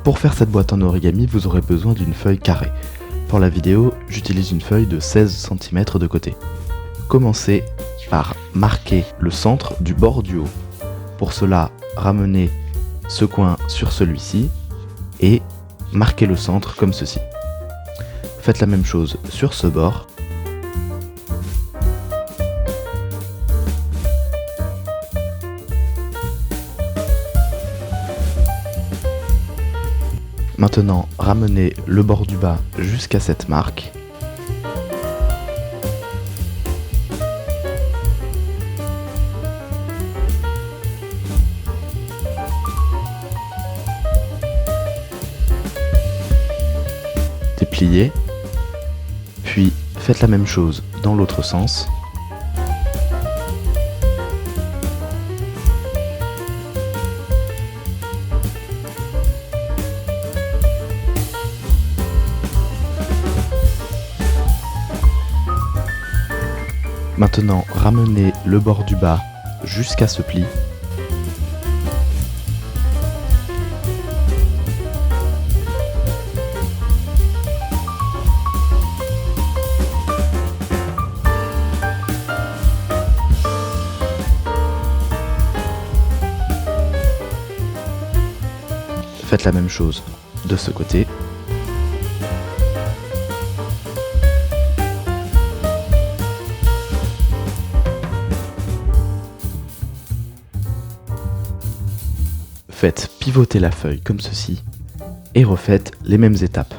Pour faire cette boîte en origami, vous aurez besoin d'une feuille carrée. Pour la vidéo, j'utilise une feuille de 16 cm de côté. Commencez par marquer le centre du bord du haut. Pour cela, ramenez ce coin sur celui-ci et marquez le centre comme ceci. Faites la même chose sur ce bord. Maintenant, ramenez le bord du bas jusqu'à cette marque. Dépliez. Puis, faites la même chose dans l'autre sens. Maintenant, ramenez le bord du bas jusqu'à ce pli. Faites la même chose de ce côté. Faites pivoter la feuille comme ceci et refaites les mêmes étapes.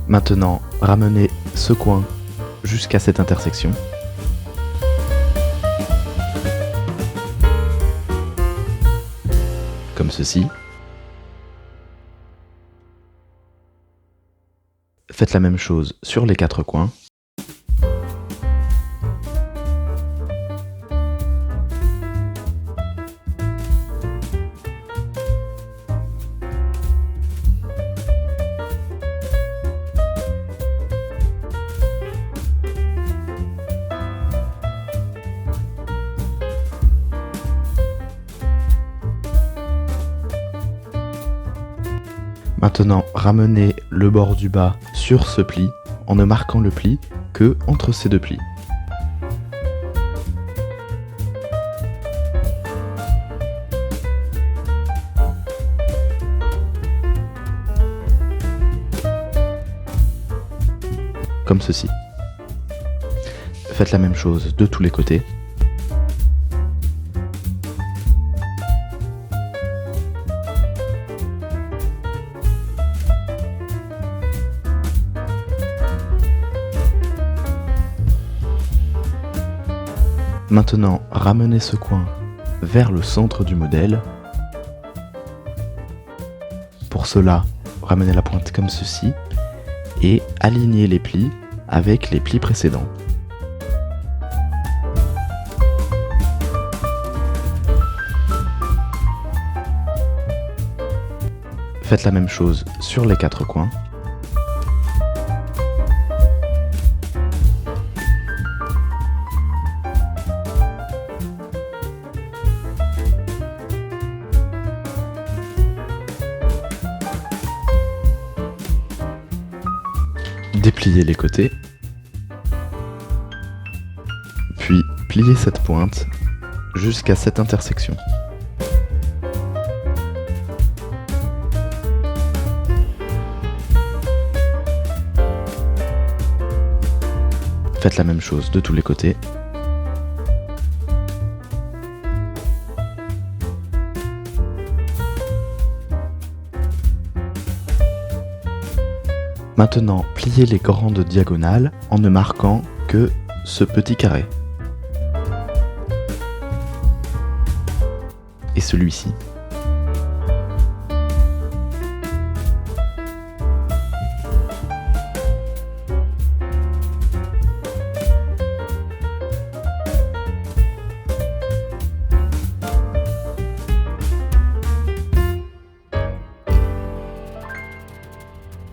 Maintenant, ramenez ce coin jusqu'à cette intersection. Comme ceci. Faites la même chose sur les 4 coins. Maintenant, ramenez le bord du bas sur ce pli en ne marquant le pli que entre ces deux plis. Comme ceci. Faites la même chose de tous les côtés. Maintenant, ramenez ce coin vers le centre du modèle. Pour cela, ramenez la pointe comme ceci et alignez les plis avec les plis précédents. Faites la même chose sur les 4 coins. Dépliez les côtés, puis pliez cette pointe jusqu'à cette intersection. Faites la même chose de tous les côtés. Maintenant, pliez les grandes diagonales en ne marquant que ce petit carré. Et celui-ci.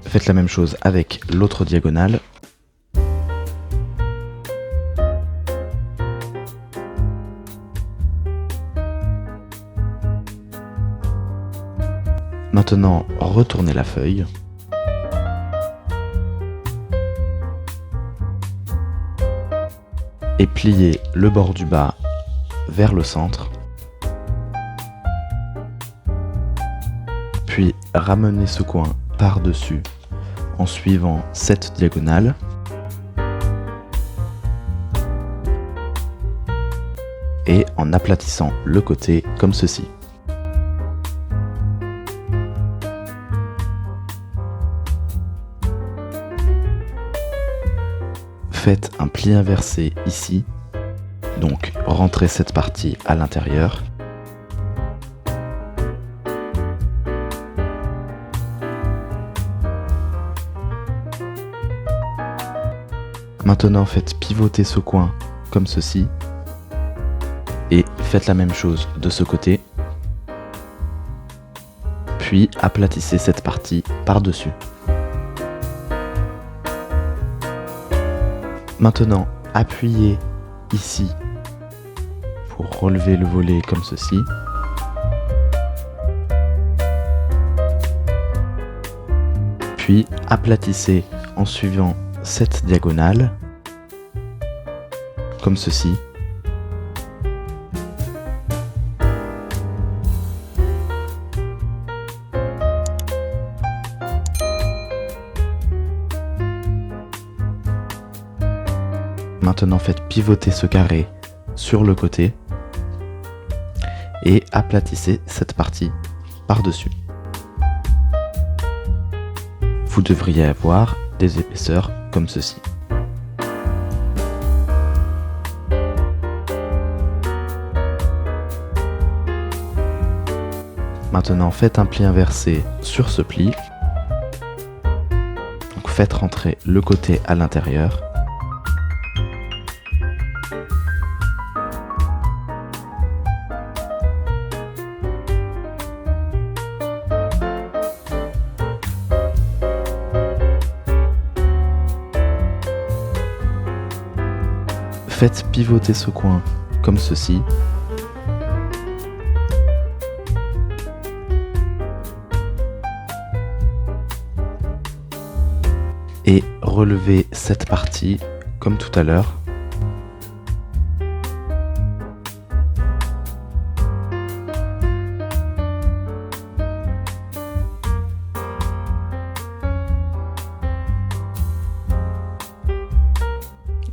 Faites la même chose avec l'autre diagonale. Maintenant, retournez la feuille. Et pliez le bord du bas vers le centre. Puis ramenez ce coin par-dessus en suivant cette diagonale. Et en aplatissant le côté comme ceci. Faites un pli inversé ici, donc rentrez cette partie à l'intérieur. Maintenant faites pivoter ce coin comme ceci et faites la même chose de ce côté, puis aplatissez cette partie par-dessus. Maintenant, appuyez ici pour relever le volet comme ceci. Puis aplatissez en suivant cette diagonale, comme ceci. Maintenant faites pivoter ce carré sur le côté et aplatissez cette partie par-dessus. Vous devriez avoir des épaisseurs comme ceci. Maintenant faites un pli inversé sur ce pli. Donc faites rentrer le côté à l'intérieur. Faites pivoter ce coin comme ceci. Et relevez cette partie comme tout à l'heure.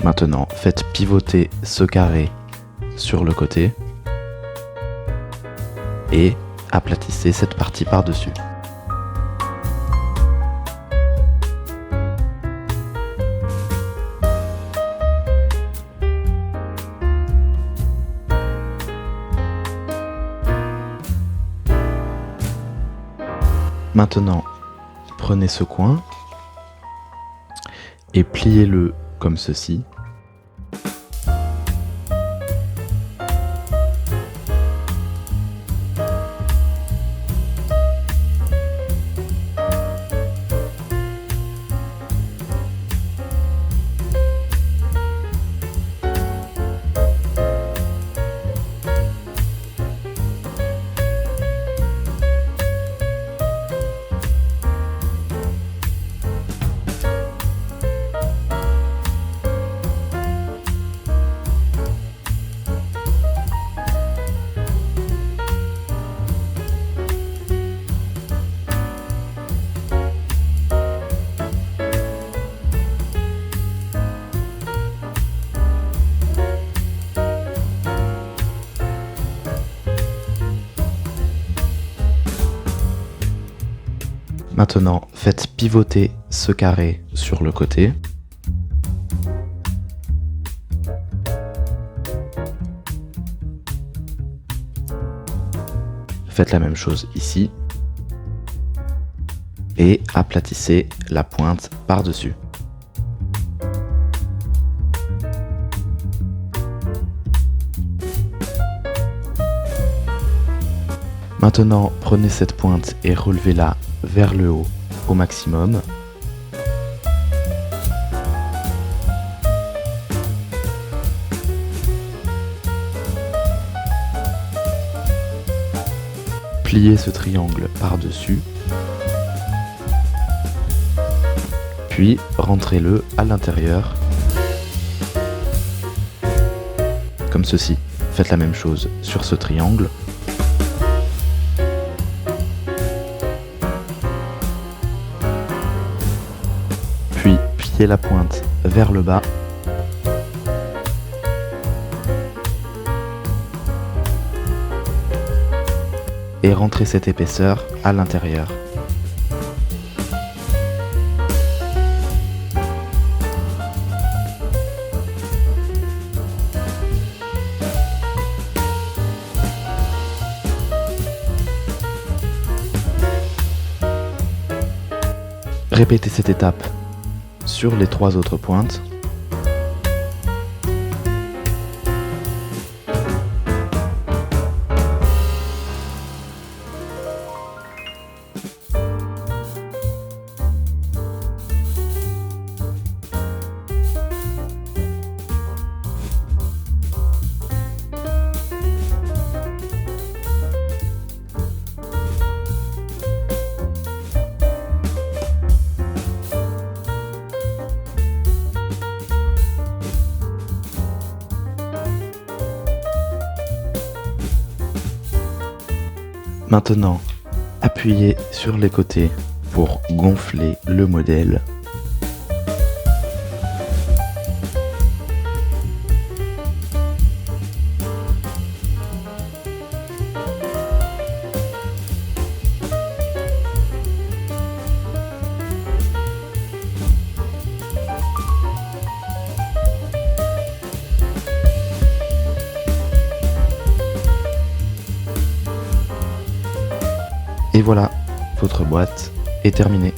Maintenant, faites pivoter ce carré sur le côté et aplatissez cette partie par-dessus. Maintenant, prenez ce coin et pliez-le comme ceci. Maintenant, faites pivoter ce carré sur le côté. Faites la même chose ici. Et aplatissez la pointe par-dessus. Maintenant, prenez cette pointe et relevez-la vers le haut au maximum. Pliez ce triangle par-dessus. Puis rentrez-le à l'intérieur. Comme ceci. Faites la même chose sur ce triangle. Puis pliez la pointe vers le bas. Et rentrez cette épaisseur à l'intérieur. Répétez cette étape sur les 3 autres pointes. Maintenant, appuyez sur les côtés pour gonfler le modèle. Et voilà, votre boîte est terminée.